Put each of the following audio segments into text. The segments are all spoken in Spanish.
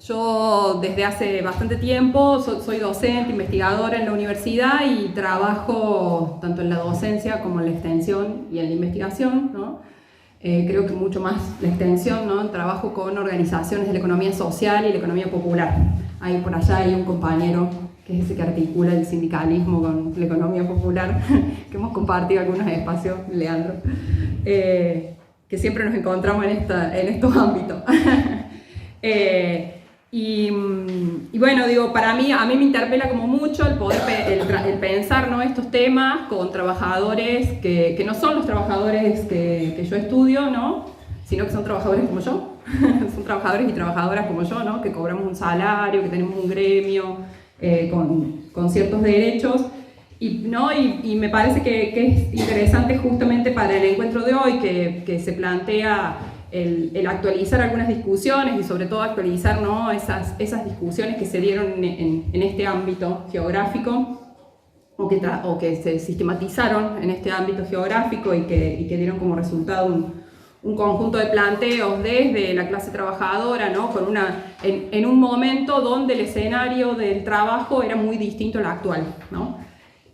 Yo desde hace bastante tiempo soy docente, investigadora en la universidad y trabajo tanto en la docencia como en la extensión y en la investigación, ¿no? Creo que mucho más la extensión, ¿no? Trabajo con organizaciones de la economía social y la economía popular. Ahí por allá hay un compañero que es ese que articula el sindicalismo con la economía popular, que hemos compartido algunos espacios, Leandro, que siempre nos encontramos en estos ámbitos. Y bueno, digo, a mí me interpela como mucho el poder el pensar, ¿no?, estos temas con trabajadores que no son los trabajadores que yo estudio, ¿no?, sino que son trabajadores como yo, son trabajadores y trabajadoras como yo, ¿no?, que cobramos un salario, que tenemos un gremio con ciertos derechos. Y me parece que es interesante justamente para el encuentro de hoy que se plantea el actualizar algunas discusiones y sobre todo actualizar, ¿no?, esas discusiones que se dieron en este ámbito geográfico o que se sistematizaron en este ámbito geográfico y que dieron como resultado un conjunto de planteos desde la clase trabajadora, ¿no?, en un momento donde el escenario del trabajo era muy distinto al actual, ¿no?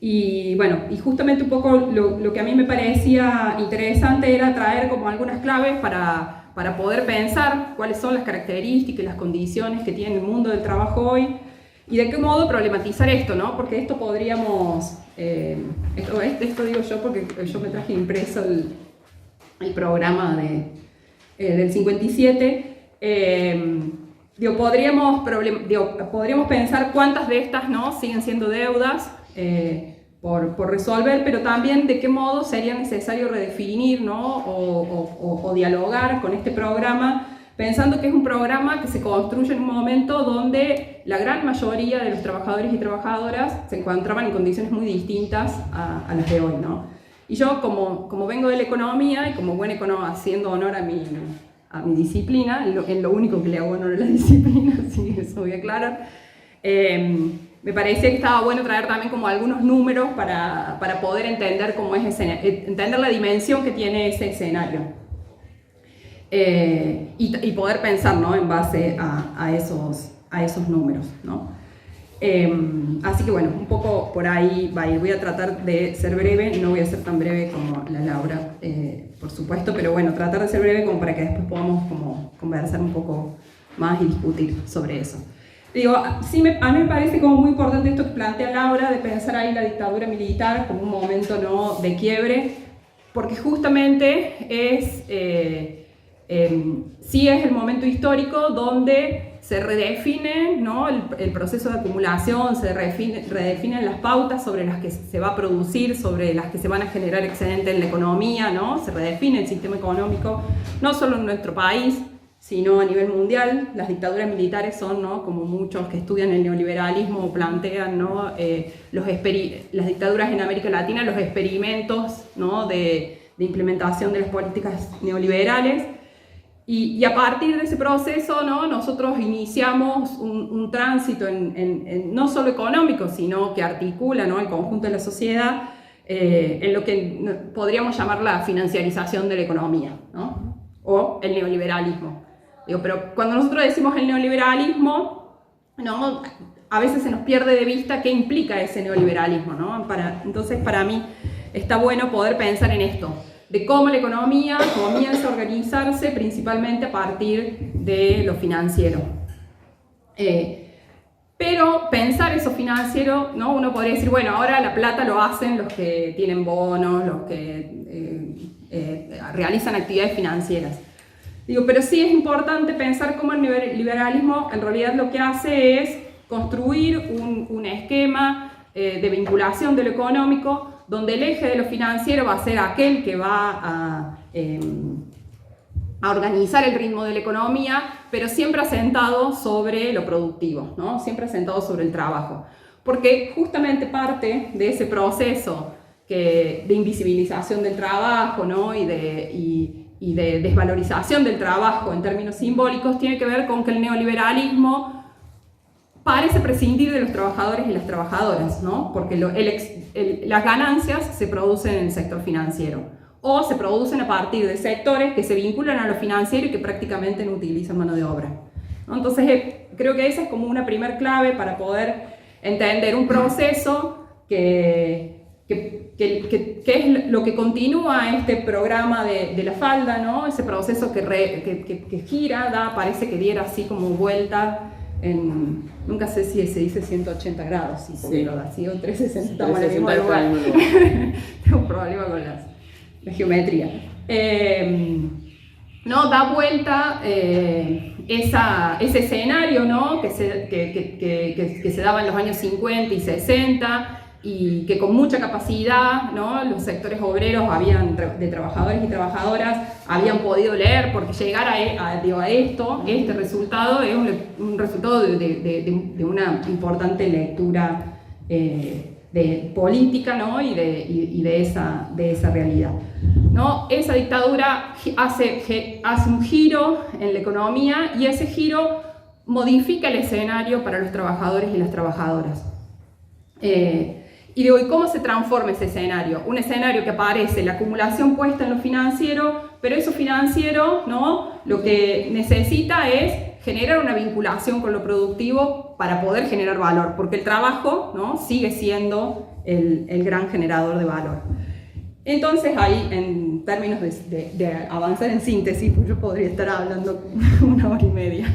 Y bueno, y justamente un poco lo que a mí me parecía interesante era traer como algunas claves para poder pensar cuáles son las características y las condiciones que tiene el mundo del trabajo hoy y de qué modo problematizar esto, ¿no? Porque esto podríamos, esto digo yo porque yo me traje impreso el programa del 57, podríamos pensar cuántas de estas, ¿no?, siguen siendo deudas por resolver, pero también de qué modo sería necesario redefinir, ¿no?, o dialogar con este programa, pensando que es un programa que se construye en un momento donde la gran mayoría de los trabajadores y trabajadoras se encontraban en condiciones muy distintas a las de hoy, ¿no? Y yo, como vengo de la economía y como buen economista, haciendo honor a mi disciplina, en lo único que le hago honor a la disciplina, sí, eso voy a aclarar, me parecía que estaba bueno traer también como algunos números para poder entender cómo es entender la dimensión que tiene ese escenario y poder pensar, ¿no?, en base a esos números, ¿no? Así que bueno, un poco por ahí va a ir. Voy a tratar de ser breve, no voy a ser tan breve como la Laura, por supuesto, pero bueno, tratar de ser breve como para que después podamos como conversar un poco más y discutir sobre eso. Digo, sí, a mí me parece como muy importante esto que plantea Laura, de pensar ahí la dictadura militar como un momento, ¿no?, de quiebre, porque justamente sí es el momento histórico donde se redefine, ¿no?, el proceso de acumulación, se redefinen las pautas sobre las que se va a producir, sobre las que se van a generar excedentes en la economía, ¿no?, se redefine el sistema económico, no solo en nuestro país, sino a nivel mundial. Las dictaduras militares son, ¿no?, como muchos que estudian el neoliberalismo plantean, ¿no?, las dictaduras en América Latina, los experimentos, ¿no?, de implementación de las políticas neoliberales. Y a partir de ese proceso, ¿no?, nosotros iniciamos un tránsito no solo económico, sino que articula, ¿no?, el conjunto de la sociedad en lo que podríamos llamar la financiarización de la economía, ¿no?, o el neoliberalismo. Digo, pero cuando nosotros decimos el neoliberalismo, ¿no?, a veces se nos pierde de vista qué implica ese neoliberalismo, ¿no? Entonces, para mí está bueno poder pensar en esto, de cómo la economía comienza a organizarse principalmente a partir de lo financiero. Pero pensar eso financiero, ¿no?, uno podría decir, bueno, ahora la plata lo hacen los que tienen bonos, los que realizan actividades financieras. Digo, pero sí es importante pensar cómo el liberalismo en realidad lo que hace es construir un esquema de vinculación de lo económico, donde el eje de lo financiero va a ser aquel que va a organizar el ritmo de la economía, pero siempre asentado sobre lo productivo, ¿no?, siempre asentado sobre el trabajo. Porque justamente parte de ese proceso de invisibilización del trabajo, ¿no?, y de desvalorización del trabajo en términos simbólicos tiene que ver con que el neoliberalismo parece prescindir de los trabajadores y las trabajadoras, ¿no?, porque las ganancias se producen en el sector financiero o se producen a partir de sectores que se vinculan a lo financiero y que prácticamente no utilizan mano de obra, ¿no? Entonces creo que esa es como una primer clave para poder entender un proceso que es lo que continúa este programa de la falda, ¿no? Ese proceso que gira, parece que diera así como vuelta nunca sé si se dice 180 grados, sí, lo da, sí, o 360, estamos en el mismo lugar. Tengo un problema con la geometría. No, da vuelta ese escenario, ¿no? que se daba en los años 50 y 60, y que con mucha capacidad, ¿no? Los sectores obreros de trabajadores y trabajadoras habían podido leer, porque llegar a esto, este resultado es un resultado de una importante lectura de política, ¿no? y de esa realidad, ¿no? Esa dictadura hace un giro en la economía, y ese giro modifica el escenario para los trabajadores y las trabajadoras. ¿Y cómo se transforma ese escenario? Un escenario que aparece la acumulación puesta en lo financiero, pero eso financiero, ¿no? Lo que necesita es generar una vinculación con lo productivo para poder generar valor, porque el trabajo, ¿no? Sigue siendo el gran generador de valor. Entonces ahí, en términos de avanzar en síntesis, pues yo podría estar hablando 1 hora y media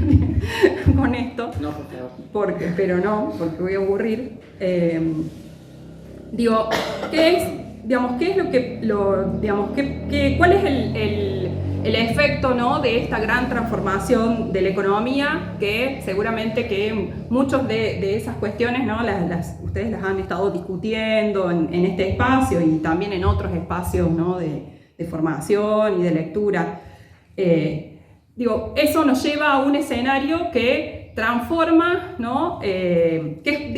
con esto, no, por favor. Pero no, porque voy a aburrir. ¿Cuál es el efecto, ¿no? De esta gran transformación de la economía, que seguramente que muchas de esas cuestiones, ¿no? Ustedes las han estado discutiendo en este espacio y también en otros espacios, ¿no? de formación y de lectura. Eso nos lleva a un escenario que transforma, ¿no? Que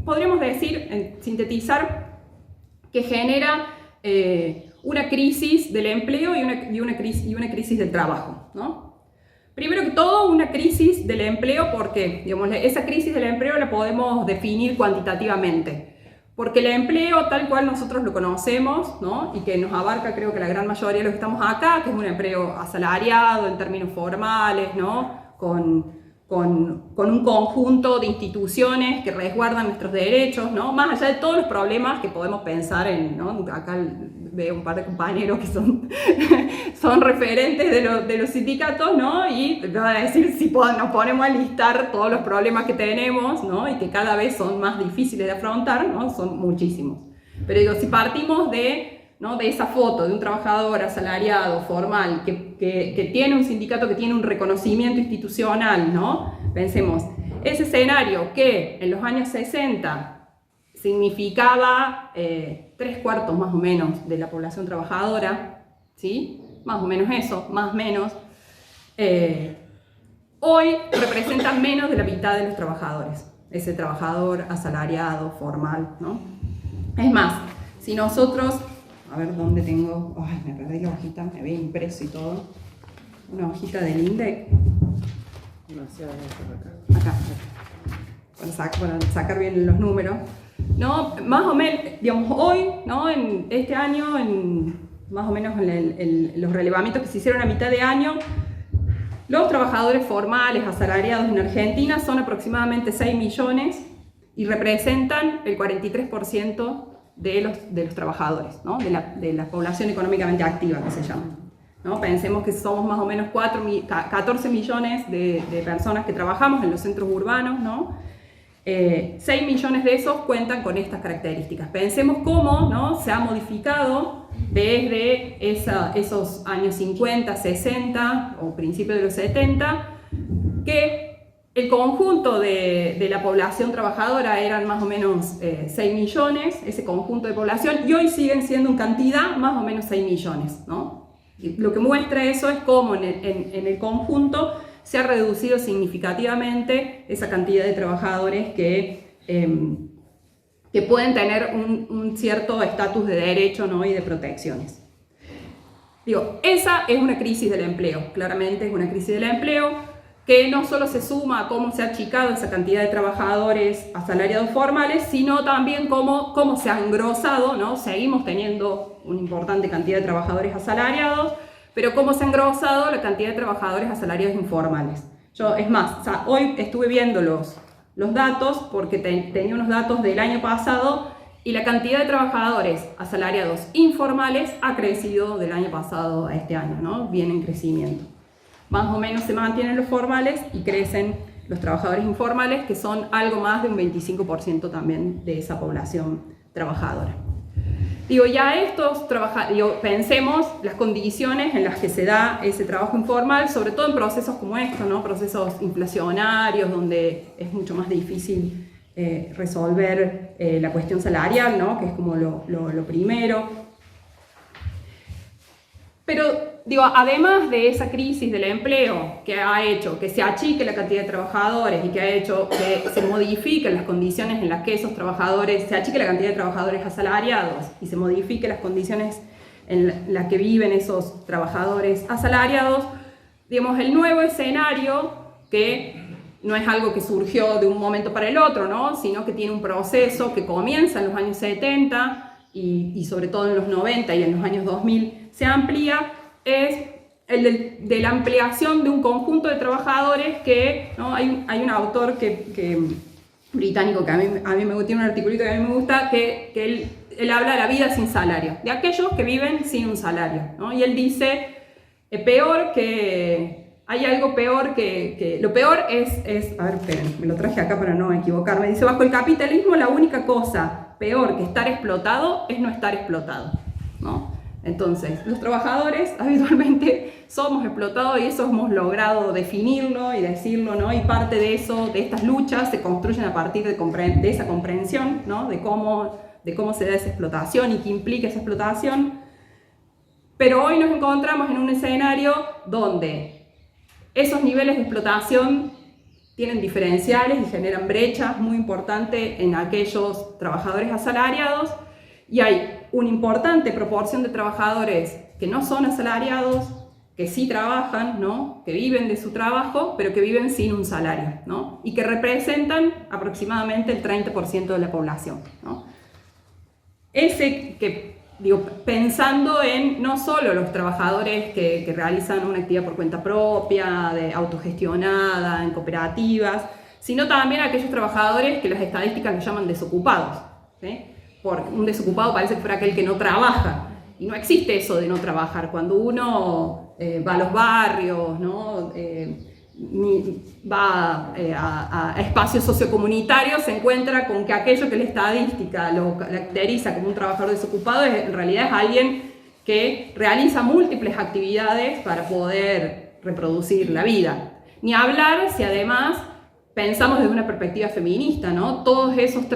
podríamos decir, sintetizar, que genera una crisis del empleo y una crisis del trabajo, ¿no? Primero que todo, una crisis del empleo, porque esa crisis del empleo la podemos definir cuantitativamente, porque el empleo tal cual nosotros lo conocemos, ¿no? Y que nos abarca, creo que la gran mayoría de los que estamos acá, que es un empleo asalariado en términos formales, ¿no? Con un conjunto de instituciones que resguardan nuestros derechos, ¿no? Más allá de todos los problemas que podemos pensar ¿no? Acá veo un par de compañeros que son referentes de los sindicatos, ¿no? Y te van a decir, si nos ponemos a listar todos los problemas que tenemos, ¿no? Y que cada vez son más difíciles de afrontar, ¿no? Son muchísimos. Pero si partimos ¿no? de esa foto de un trabajador asalariado, formal, que tiene un sindicato, que tiene un reconocimiento institucional, ¿no? Pensemos, ese escenario que en los años 60 significaba 3/4 más o menos de la población trabajadora, ¿sí? Más o menos eso, más o menos. Hoy representa menos de la mitad de los trabajadores, ese trabajador asalariado, formal, ¿no? Es más, si nosotros... A ver dónde tengo. Ay, me perdí la hojita, me había impreso y todo. Una hojita del INDEC. Acá. Para sacar bien los números. No, más o menos, hoy, ¿no? En este año, más o menos los relevamientos que se hicieron a mitad de año, los trabajadores formales asalariados en Argentina son aproximadamente 6 millones y representan el 43% de los trabajadores, ¿no? de la población económicamente activa, que se llama, ¿no? Pensemos que somos más o menos 14 millones de personas que trabajamos en los centros urbanos, ¿no? 6 millones de esos cuentan con estas características. Pensemos cómo, ¿no? Se ha modificado desde esos años 50, 60 o principios de los 70, que el conjunto de la población trabajadora eran más o menos 6 millones, ese conjunto de población, y hoy siguen siendo en cantidad más o menos 6 millones, ¿no? Y lo que muestra eso es cómo en el conjunto se ha reducido significativamente esa cantidad de trabajadores que pueden tener un cierto estatus de derecho, ¿no? Y de protecciones. Esa es una crisis del empleo, claramente es una crisis del empleo, que no solo se suma a cómo se ha achicado esa cantidad de trabajadores asalariados formales, sino también cómo se ha engrosado, ¿no? Seguimos teniendo una importante cantidad de trabajadores asalariados, pero cómo se ha engrosado la cantidad de trabajadores asalariados informales. Es más, o sea, hoy estuve viendo los datos porque tenía unos datos del año pasado y la cantidad de trabajadores asalariados informales ha crecido del año pasado a este año, ¿no? Viene en crecimiento. Más o menos se mantienen los formales y crecen los trabajadores informales, que son algo más de un 25% también de esa población trabajadora. Pensemos las condiciones en las que se da ese trabajo informal, sobre todo en procesos como estos, ¿no? Procesos inflacionarios, donde es mucho más difícil resolver la cuestión salarial, ¿no? Que es como lo primero. Pero, además de esa crisis del empleo que ha hecho que se achique la cantidad de trabajadores y que ha hecho que se modifiquen las condiciones en las que esos trabajadores, se achique la cantidad de trabajadores asalariados y se modifiquen las condiciones en las que viven esos trabajadores asalariados, el nuevo escenario, que no es algo que surgió de un momento para el otro, ¿no? Sino que tiene un proceso que comienza en los años 70 y sobre todo en los 90 y en los años 2000, se amplía, es el de la ampliación de un conjunto de trabajadores que, ¿no? Hay un autor británico que a mí me tiene un articulito que a mí me gusta, que él habla de la vida sin salario, de aquellos que viven sin un salario, ¿no? Y él dice, hay algo peor que lo peor es, a ver, esperen, me lo traje acá para no equivocarme, dice, bajo el capitalismo la única cosa peor que estar explotado es no estar explotado, ¿no? Entonces, los trabajadores habitualmente somos explotados y eso hemos logrado definirlo y decirlo, ¿no? Y parte de eso, de estas luchas, se construyen a partir de esa comprensión, ¿no? De cómo se da esa explotación y qué implica esa explotación. Pero hoy nos encontramos en un escenario donde esos niveles de explotación tienen diferenciales y generan brechas muy importantes en aquellos trabajadores asalariados, y hay una importante proporción de trabajadores que no son asalariados, que sí trabajan, ¿no? Que viven de su trabajo, pero que viven sin un salario, ¿no? Y que representan aproximadamente el 30% de la población, ¿no? Pensando en no solo los trabajadores que realizan una actividad por cuenta propia, autogestionada, en cooperativas, sino también aquellos trabajadores que las estadísticas les llaman desocupados, ¿sí? Porque un desocupado parece que fuera aquel que no trabaja, y no existe eso de no trabajar. Cuando uno va a los barrios, ¿no? Va a espacios sociocomunitarios, se encuentra con que aquello que la estadística lo caracteriza como un trabajador desocupado en realidad es alguien que realiza múltiples actividades para poder reproducir la vida. Ni hablar si además pensamos desde una perspectiva feminista, ¿no? Todos esas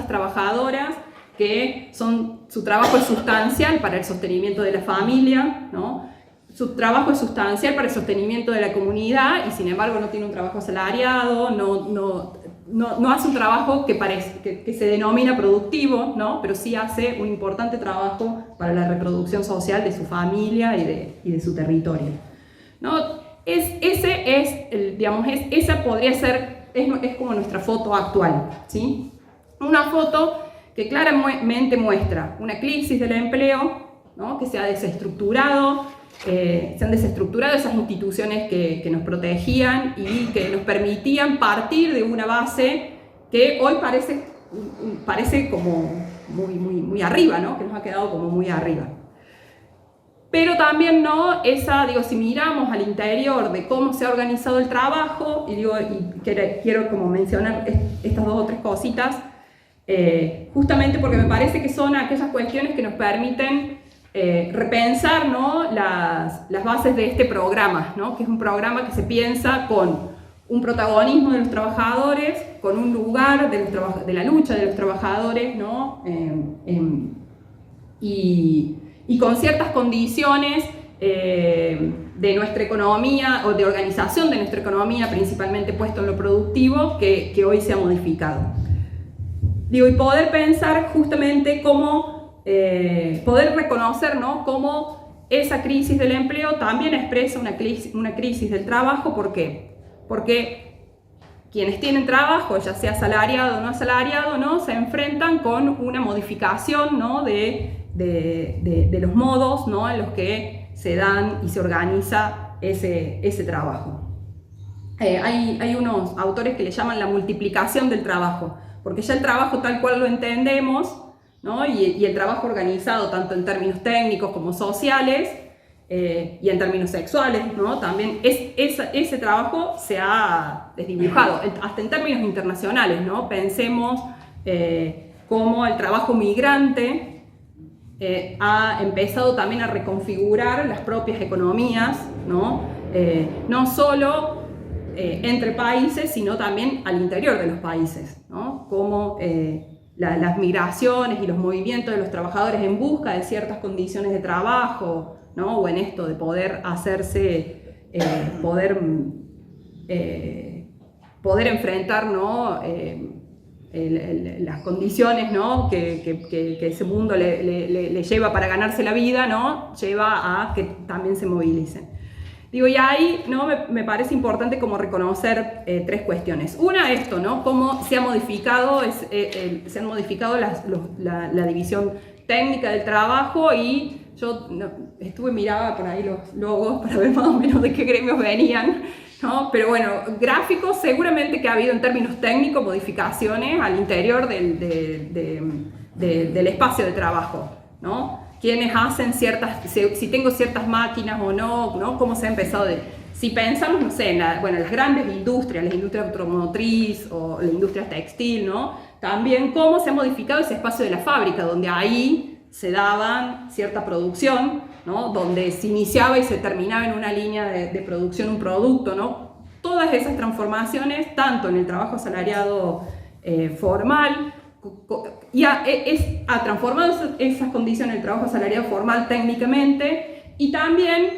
trabajadoras que su trabajo es sustancial para el sostenimiento de la familia, ¿no? Su trabajo es sustancial para el sostenimiento de la comunidad y sin embargo no tiene un trabajo asalariado, no hace un trabajo que se denomina productivo, ¿no? Pero sí hace un importante trabajo para la reproducción social de su familia y de su territorio, ¿no? Esa podría ser, es como nuestra foto actual, ¿sí? Una foto que claramente muestra una crisis del empleo, ¿no? Que se han desestructurado esas instituciones que nos protegían y que nos permitían partir de una base que hoy parece como muy arriba, ¿no? Que nos ha quedado como muy arriba. Pero también, ¿no? Si miramos al interior de cómo se ha organizado el trabajo, quiero como mencionar estas dos o tres cositas, justamente porque me parece que son aquellas cuestiones que nos permiten repensar, ¿no? las bases de este programa, ¿no? Que es un programa que se piensa con un protagonismo de los trabajadores, con un lugar de la lucha de los trabajadores, ¿no? Y con ciertas condiciones de nuestra economía o de organización de nuestra economía, principalmente puesto en lo productivo, que hoy se ha modificado. Y poder pensar justamente cómo, poder reconocer, ¿no? Cómo esa crisis del empleo también expresa una crisis del trabajo. ¿Por qué? Porque quienes tienen trabajo, ya sea asalariado o no asalariado, ¿no? Se enfrentan con una modificación, ¿no? de los modos, ¿no? En los que se dan y se organiza ese trabajo. hay unos autores que le llaman la multiplicación del trabajo, porque ya el trabajo tal cual lo entendemos, ¿no? y el trabajo organizado tanto en términos técnicos como sociales, y en términos sexuales, ¿no? También ese trabajo se ha desdibujado, hasta en términos internacionales, ¿no? Pensemos cómo el trabajo migrante ha empezado también a reconfigurar las propias economías, ¿no? No solo entre países, sino también al interior de los países, ¿no? Como las migraciones y los movimientos de los trabajadores en busca de ciertas condiciones de trabajo, ¿no? O en esto de poder hacerse, poder enfrentar, ¿no? Las condiciones, ¿no? que ese mundo le lleva para ganarse la vida, ¿no? Lleva a que también se movilicen. Digo, y ahí, ¿no? me parece importante como reconocer tres cuestiones. Una, esto, ¿no? Cómo se ha modificado, se han modificado la división técnica del trabajo, y yo miraba por ahí los logos para ver más o menos de qué gremios venían, ¿no? Pero bueno, gráficos seguramente que ha habido en términos técnicos modificaciones al interior del espacio de trabajo, ¿no? Quienes hacen si tengo ciertas máquinas o no, ¿no? Cómo se ha empezado si pensamos, no sé, en las grandes industrias, la industria automotriz o la industria textil, ¿no? También cómo se ha modificado ese espacio de la fábrica, donde ahí se daba cierta producción, ¿no? Donde se iniciaba y se terminaba en una línea de producción un producto, ¿no? Todas esas transformaciones, tanto en el trabajo asalariado formal, y ha transformado esas condiciones del trabajo asalariado formal técnicamente, y también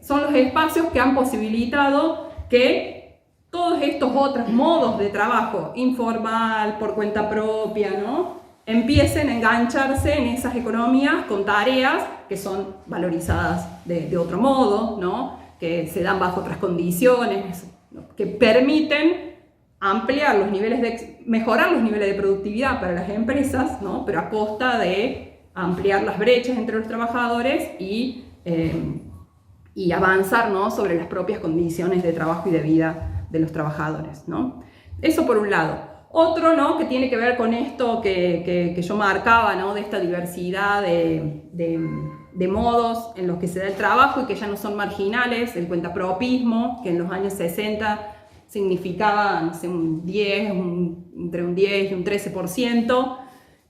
son los espacios que han posibilitado que todos estos otros modos de trabajo, informal, por cuenta propia, ¿no? Empiecen a engancharse en esas economías con tareas que son valorizadas de otro modo, ¿no? Que se dan bajo otras condiciones, ¿no? Que permiten ampliar mejorar los niveles de productividad para las empresas, ¿no? Pero a costa de ampliar las brechas entre los trabajadores y avanzar, ¿no? Sobre las propias condiciones de trabajo y de vida de los trabajadores, ¿no? Eso por un lado. Otro, ¿no? Que tiene que ver con esto que yo marcaba, ¿no? De esta diversidad de modos en los que se da el trabajo y que ya no son marginales, el cuentapropismo, que en los años 60 significaba, no sé, entre un 10 y un 13%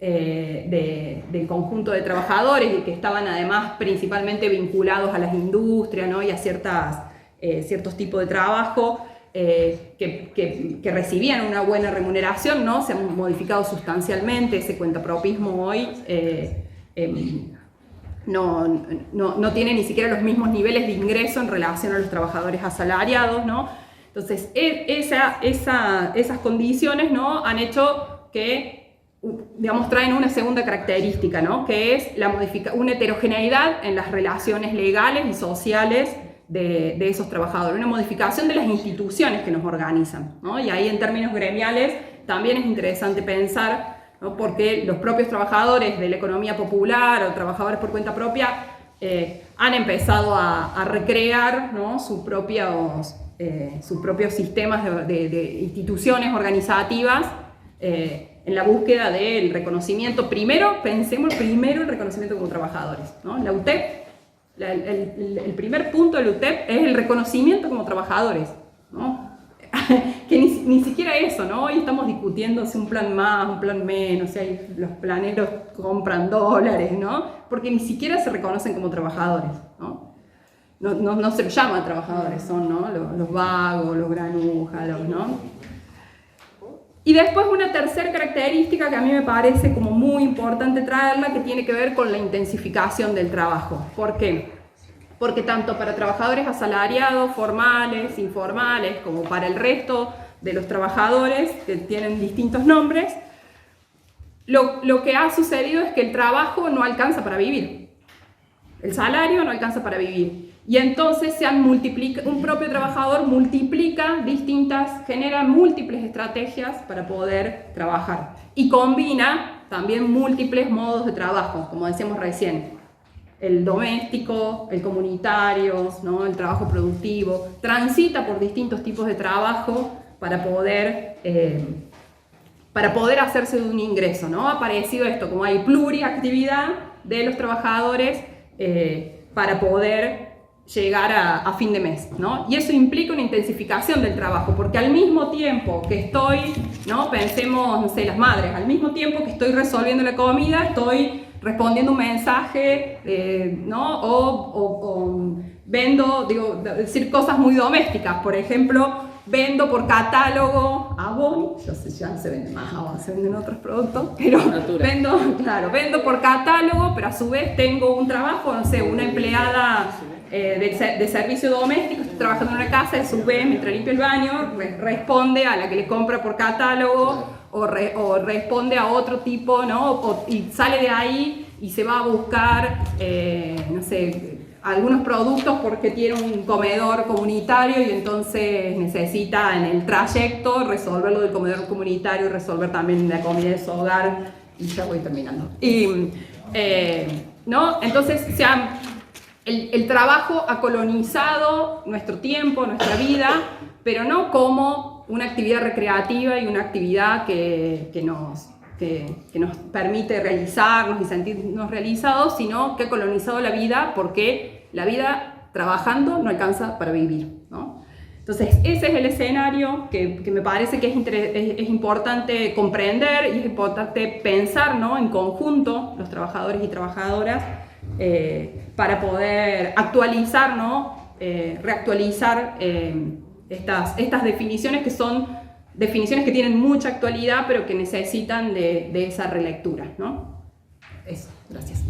del conjunto de trabajadores, y que estaban además principalmente vinculados a las industrias, ¿no? Y a ciertos tipos de trabajo. Que recibían una buena remuneración, ¿no? Se ha modificado sustancialmente ese cuentapropismo hoy. No tiene ni siquiera los mismos niveles de ingreso en relación a los trabajadores asalariados, ¿no? Entonces, esas condiciones, ¿no? Han hecho que, digamos, traen una segunda característica, ¿no? Que es una heterogeneidad en las relaciones legales y sociales de esos trabajadores, una modificación de las instituciones que nos organizan, ¿no? Y ahí en términos gremiales también es interesante pensar, ¿no? Porque los propios trabajadores de la economía popular o trabajadores por cuenta propia han empezado a recrear, ¿no? sus propios sistemas de instituciones organizativas en la búsqueda del reconocimiento. Pensemos primero el reconocimiento como trabajadores, ¿no? La UTEP, el primer punto del UTEP es el reconocimiento como trabajadores, ¿no? Que ni siquiera eso, ¿no? Hoy estamos discutiendo si un plan más, un plan menos, si los planeros compran dólares, ¿no? Porque ni siquiera se reconocen como trabajadores, ¿no? No se los llama trabajadores, son, ¿no? los vagos, los granujas, ¿no? Y después una tercera característica que a mí me parece como muy importante traerla, que tiene que ver con la intensificación del trabajo. ¿Por qué? Porque tanto para trabajadores asalariados, formales, informales, como para el resto de los trabajadores que tienen distintos nombres, lo que ha sucedido es que el trabajo no alcanza para vivir. El salario no alcanza para vivir. Y entonces un propio trabajador genera múltiples estrategias para poder trabajar. Y combina también múltiples modos de trabajo, como decíamos recién. el doméstico, el comunitario, ¿no? El trabajo productivo, transita por distintos tipos de trabajo para poder hacerse de un ingreso, ¿no? Ha aparecido esto, como hay pluriactividad de los trabajadores para poder llegar a fin de mes, ¿no? Y eso implica una intensificación del trabajo, porque al mismo tiempo que estoy, ¿no? Pensemos, no sé, las madres, al mismo tiempo que estoy resolviendo la comida, estoy respondiendo un mensaje, ¿no? O vendo, digo, decir cosas muy domésticas, por ejemplo, vendo por catálogo Avon, yo sé, ya no se vende más Avon, se venden otros productos, pero vendo por catálogo, pero a su vez tengo un trabajo, no sé, una empleada de servicio doméstico, estoy trabajando en una casa, a su vez, mientras limpia el baño, responde a la que le compra por catálogo o responde a otro tipo, ¿no? Y sale de ahí y se va a buscar, no sé, algunos productos porque tiene un comedor comunitario y entonces necesita en el trayecto resolver lo del comedor comunitario y resolver también la comida de su hogar, y ya voy terminando. ¿No? Entonces, el trabajo ha colonizado nuestro tiempo, nuestra vida, pero no como una actividad recreativa y una actividad que nos permite realizarnos y sentirnos realizados, sino que ha colonizado la vida porque la vida trabajando no alcanza para vivir, ¿no? Entonces ese es el escenario que me parece que es importante comprender y es importante pensar, ¿no? En conjunto los trabajadores y trabajadoras para poder actualizar, ¿no? Reactualizar estas definiciones que son definiciones que tienen mucha actualidad, pero que necesitan de esa relectura, ¿no? Eso, gracias.